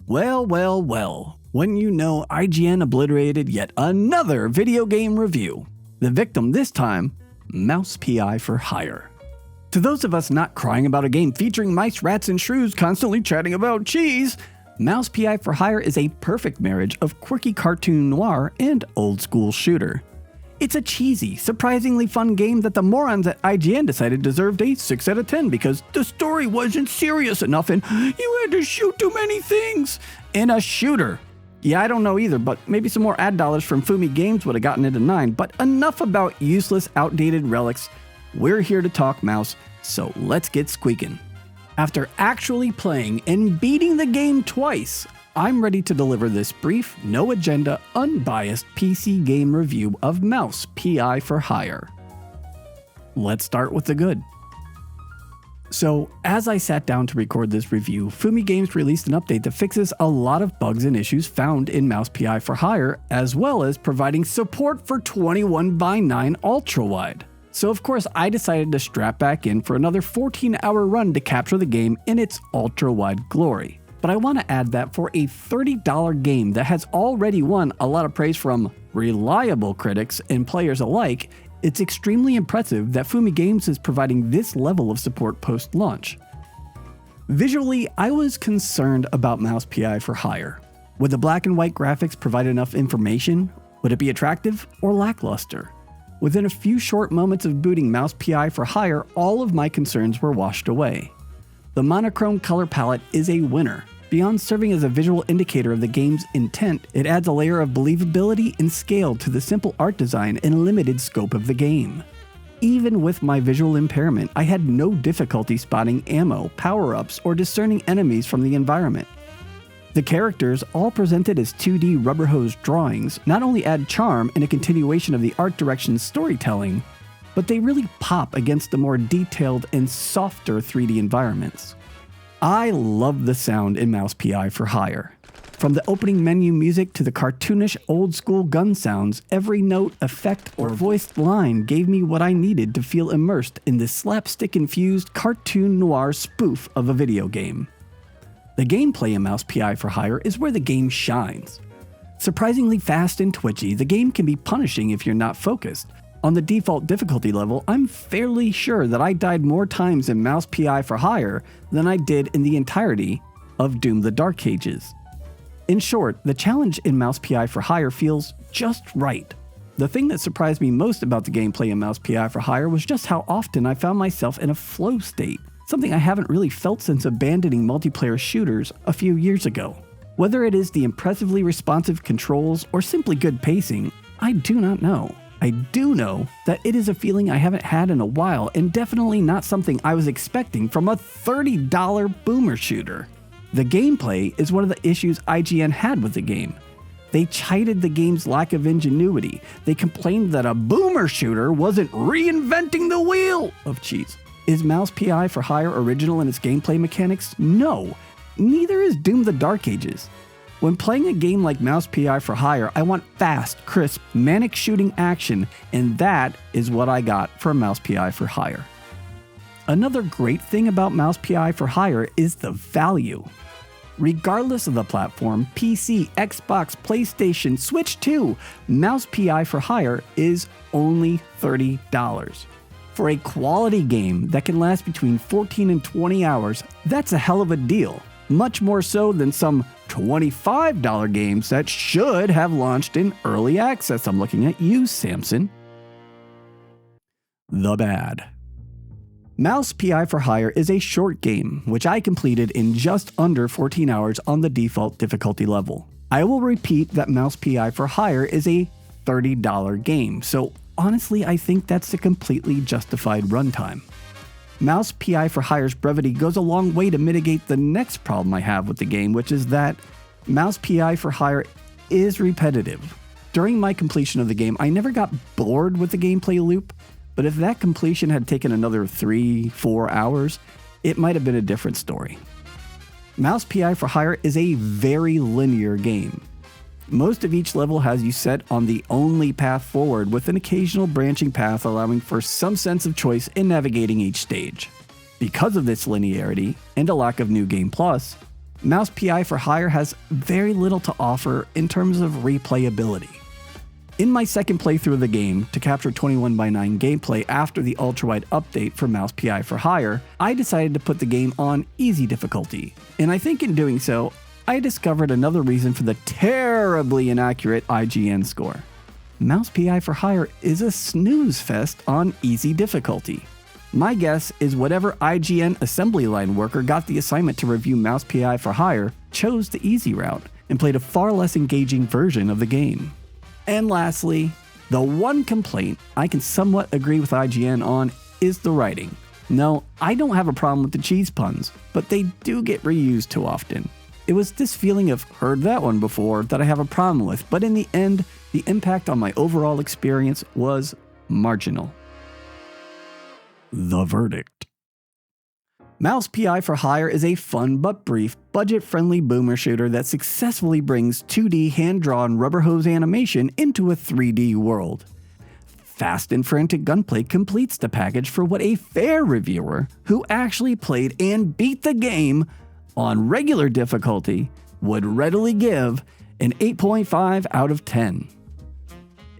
Well, well, well. Wouldn't you know, IGN obliterated yet another video game review. The victim this time, Mouse PI for Hire. To those of us not crying about a game featuring mice, rats, and shrews constantly chatting about cheese, Mouse PI for Hire is a perfect marriage of quirky cartoon noir and old school shooter. It's a cheesy, surprisingly fun game that the morons at IGN decided deserved a 6 out of 10 because the story wasn't serious enough and you had to shoot too many things in a shooter. Yeah, I don't know either, but maybe some more ad dollars from Fumi Games would have gotten it a 9, but enough about useless, outdated relics. We're here to talk mouse, so let's get squeaking. After actually playing and beating the game twice, I'm ready to deliver this brief, no agenda, unbiased PC game review of Mouse PI for Hire. Let's start with the good. So, as I sat down to record this review, Fumi Games released an update that fixes a lot of bugs and issues found in Mouse PI for Hire, as well as providing support for 21:9 Ultrawide. So of course I decided to strap back in for another 14-hour run to capture the game in its ultra-wide glory. But I want to add that for a $30 game that has already won a lot of praise from reliable critics and players alike, it's extremely impressive that Fumi Games is providing this level of support post-launch. Visually, I was concerned about Mouse PI for Hire. Would the black and white graphics provide enough information? Would it be attractive or lackluster? Within a few short moments of booting Mouse PI for Hire, all of my concerns were washed away. The monochrome color palette is a winner. Beyond serving as a visual indicator of the game's intent, it adds a layer of believability and scale to the simple art design and limited scope of the game. Even with my visual impairment, I had no difficulty spotting ammo, power-ups, or discerning enemies from the environment. The characters, all presented as 2D rubber hose drawings, not only add charm and a continuation of the art direction's storytelling, but they really pop against the more detailed and softer 3D environments. I love the sound in Mouse PI for Hire. From the opening menu music to the cartoonish old-school gun sounds, every note, effect, or voiced line gave me what I needed to feel immersed in this slapstick-infused cartoon noir spoof of a video game. The gameplay in Mouse PI for Hire is where the game shines. Surprisingly fast and twitchy, the game can be punishing if you're not focused. On the default difficulty level, I'm fairly sure that I died more times in Mouse PI for Hire than I did in the entirety of Doom the Dark Ages. In short, the challenge in Mouse PI for Hire feels just right. The thing that surprised me most about the gameplay in Mouse PI for Hire was just how often I found myself in a flow state, something I haven't really felt since abandoning multiplayer shooters a few years ago. Whether it is the impressively responsive controls or simply good pacing, I do not know. I do know that it is a feeling I haven't had in a while and definitely not something I was expecting from a $30 boomer shooter. The gameplay is one of the issues IGN had with the game. They chided the game's lack of ingenuity. They complained that a boomer shooter wasn't reinventing the wheel of cheese. Is Mouse PI for Hire original in its gameplay mechanics? No. Neither is Doom the Dark Ages. When playing a game like Mouse PI for Hire, I want fast, crisp, manic shooting action, and that is what I got from Mouse PI for Hire. Another great thing about Mouse PI for Hire is the value. Regardless of the platform, PC, Xbox, PlayStation, Switch 2, Mouse PI for Hire is only $30. For a quality game that can last between 14 and 20 hours, that's a hell of a deal. Much more so than some $25 games that should have launched in early access. I'm looking at you, Samson. The bad. Mouse PI for Hire is a short game, which I completed in just under 14 hours on the default difficulty level. I will repeat that Mouse PI for Hire is a $30 game, so honestly I think that's a completely justified runtime. Mouse PI for Hire's brevity goes a long way to mitigate the next problem I have with the game, which is that Mouse PI for Hire is repetitive. During my completion of the game, I never got bored with the gameplay loop, but if that completion had taken another 3-4 hours, it might have been a different story. Mouse PI for Hire is a very linear game. Most of each level has you set on the only path forward, with an occasional branching path allowing for some sense of choice in navigating each stage. Because of this linearity, and a lack of New Game Plus, Mouse PI for Hire has very little to offer in terms of replayability. In my second playthrough of the game, to capture 21:9 gameplay after the Ultrawide update for Mouse PI for Hire, I decided to put the game on easy difficulty, and I think in doing so, I discovered another reason for the terribly inaccurate IGN score. Mouse PI for Hire is a snooze fest on easy difficulty. My guess is whatever IGN assembly line worker got the assignment to review Mouse PI for Hire chose the easy route and played a far less engaging version of the game. And lastly, the one complaint I can somewhat agree with IGN on is the writing. No, I don't have a problem with the cheese puns, but they do get reused too often. It was this feeling of heard that one before that I have a problem with, but in the end, the impact on my overall experience was marginal. The verdict. Mouse PI for Hire is a fun but brief, budget-friendly boomer shooter that successfully brings 2D hand-drawn rubber hose animation into a 3D world. Fast and frantic gunplay completes the package for what a fair reviewer who actually played and beat the game on regular difficulty would readily give an 8.5 out of 10.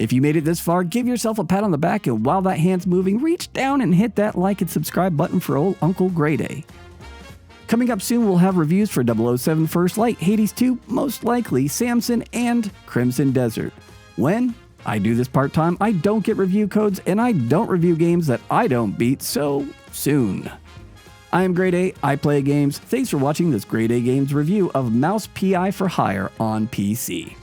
If you made it this far, give yourself a pat on the back, and while that hand's moving, reach down and hit that like and subscribe button for old Uncle Grade A. Coming up soon, we'll have reviews for 007 First Light, Hades 2, most likely, Samson, and Crimson Desert. When I do this part-time, I don't get review codes, and I don't review games that I don't beat so soon. I am Grade A, I play games. Thanks for watching this Grade A Games review of Mouse PI for Hire on PC.